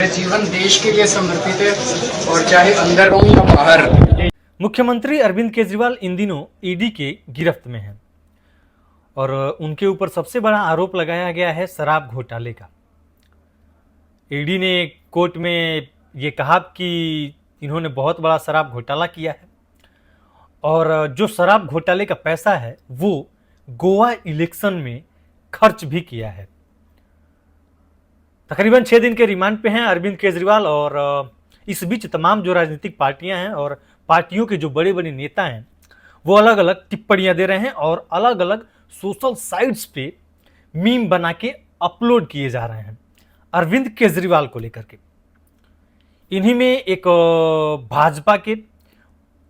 जीवन देश के लिए समर्पित है और चाहे अंदर हो या बाहर। मुख्यमंत्री अरविंद केजरीवाल इन दिनों ईडी के गिरफ्त में हैं और उनके ऊपर सबसे बड़ा आरोप लगाया गया है शराब घोटाले का। ईडी ने कोर्ट में ये कहा कि इन्होंने बहुत बड़ा शराब घोटाला किया है और जो शराब घोटाले का पैसा है वो गोवा इलेक्शन में खर्च भी किया है। तकरीबन 6 दिन के रिमांड पे हैं अरविंद केजरीवाल और इस बीच तमाम जो राजनीतिक पार्टियां हैं और पार्टियों के जो बड़े बड़े नेता हैं वो अलग अलग टिप्पणियां दे रहे हैं और अलग अलग सोशल साइट्स पे मीम बना के अपलोड किए जा रहे हैं अरविंद केजरीवाल को लेकर के। इन्हीं में एक भाजपा के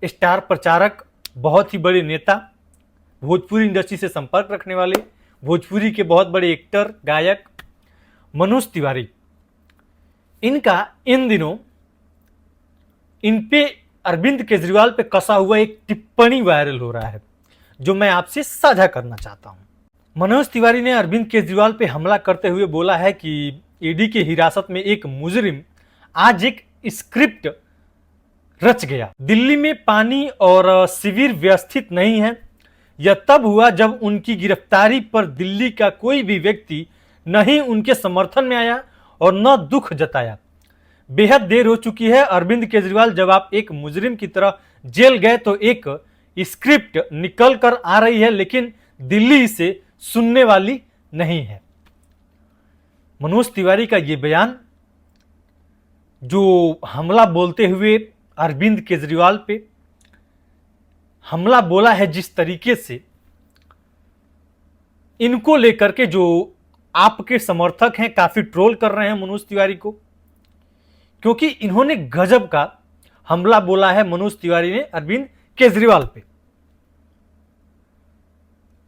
स्टार प्रचारक, बहुत ही बड़े नेता, भोजपुरी इंडस्ट्री से संपर्क रखने वाले, भोजपुरी के बहुत बड़े एक्टर गायक मनोज तिवारी, इनका इन दिनों इन पे अरविंद केजरीवाल पे कसा हुआ एक टिप्पणी वायरल हो रहा है जो मैं आपसे साझा करना चाहता हूं। मनोज तिवारी ने अरविंद केजरीवाल पे हमला करते हुए बोला है कि ईडी की हिरासत में एक मुजरिम आज एक स्क्रिप्ट रच गया। दिल्ली में पानी और शिविर व्यवस्थित नहीं है। यह तब हुआ जब उनकी गिरफ्तारी पर दिल्ली का कोई भी व्यक्ति नहीं उनके समर्थन में आया और न दुख जताया। बेहद देर हो चुकी है अरविंद केजरीवाल, जब आप एक मुजरिम की तरह जेल गए तो एक स्क्रिप्ट निकल कर आ रही है लेकिन दिल्ली इसे सुनने वाली नहीं है। मनोज तिवारी का यह बयान, जो हमला बोलते हुए अरविंद केजरीवाल पे हमला बोला है जिस तरीके से, इनको लेकर के जो आपके समर्थक हैं काफी ट्रोल कर रहे हैं मनोज तिवारी को, क्योंकि इन्होंने गजब का हमला बोला है मनोज तिवारी ने अरविंद केजरीवाल पे।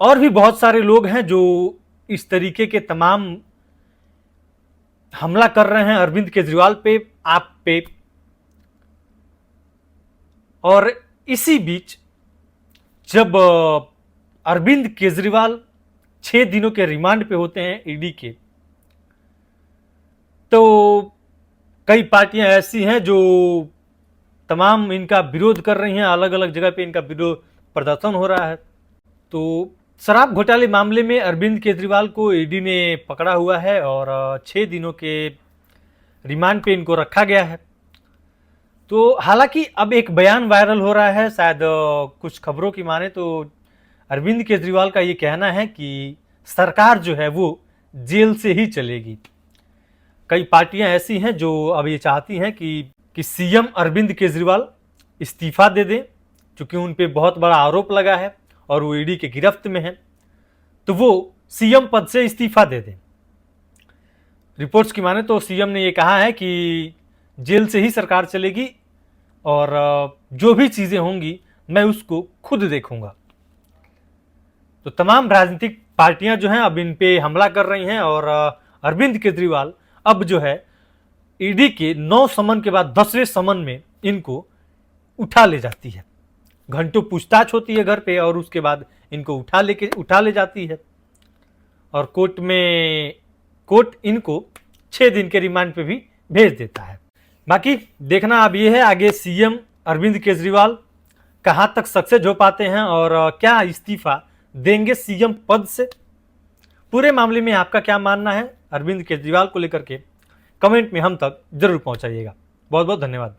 और भी बहुत सारे लोग हैं जो इस तरीके के तमाम हमला कर रहे हैं अरविंद केजरीवाल पे, आप पे। और इसी बीच जब अरविंद केजरीवाल 6 दिनों के रिमांड पे होते हैं ईडी के, तो कई पार्टियां ऐसी हैं जो तमाम इनका विरोध कर रही हैं, अलग अलग जगह पे इनका विरोध प्रदर्शन हो रहा है। तो शराब घोटाले मामले में अरविंद केजरीवाल को ईडी ने पकड़ा हुआ है और 6 दिनों के रिमांड पे इनको रखा गया है। तो हालांकि अब एक बयान वायरल हो रहा है, शायद कुछ खबरों की माने तो अरविंद केजरीवाल का ये कहना है कि सरकार जो है वो जेल से ही चलेगी। कई पार्टियां ऐसी हैं जो अब ये चाहती हैं कि सीएम अरविंद केजरीवाल इस्तीफा दे दें, क्योंकि उन पे बहुत बड़ा आरोप लगा है और वो ईडी के गिरफ्त में है, तो वो सीएम पद से इस्तीफा दे दें। रिपोर्ट्स की माने तो सीएम ने ये कहा है कि जेल से ही सरकार चलेगी और जो भी चीजें होंगी मैं उसको खुद देखूंगा। तो तमाम राजनीतिक पार्टियां जो हैं अब इन पे हमला कर रही हैं और अरविंद केजरीवाल अब जो है ईडी के 9 समन के बाद 10वें समन में इनको उठा ले जाती है। घंटों पूछताछ होती है घर पे और उसके बाद इनको उठा ले जाती है और कोर्ट इनको 6 दिन के रिमांड पे भी भेज देता है। बाकी देखना अब ये है आगे सीएम अरविंद केजरीवाल कहां तक सक्सेस हो पाते हैं और क्या इस्तीफा देंगे सीएम पद से। पूरे मामले में आपका क्या मानना है अरविंद केजरीवाल को लेकर के, कमेंट में हम तक जरूर पहुंचाइएगा। बहुत बहुत धन्यवाद।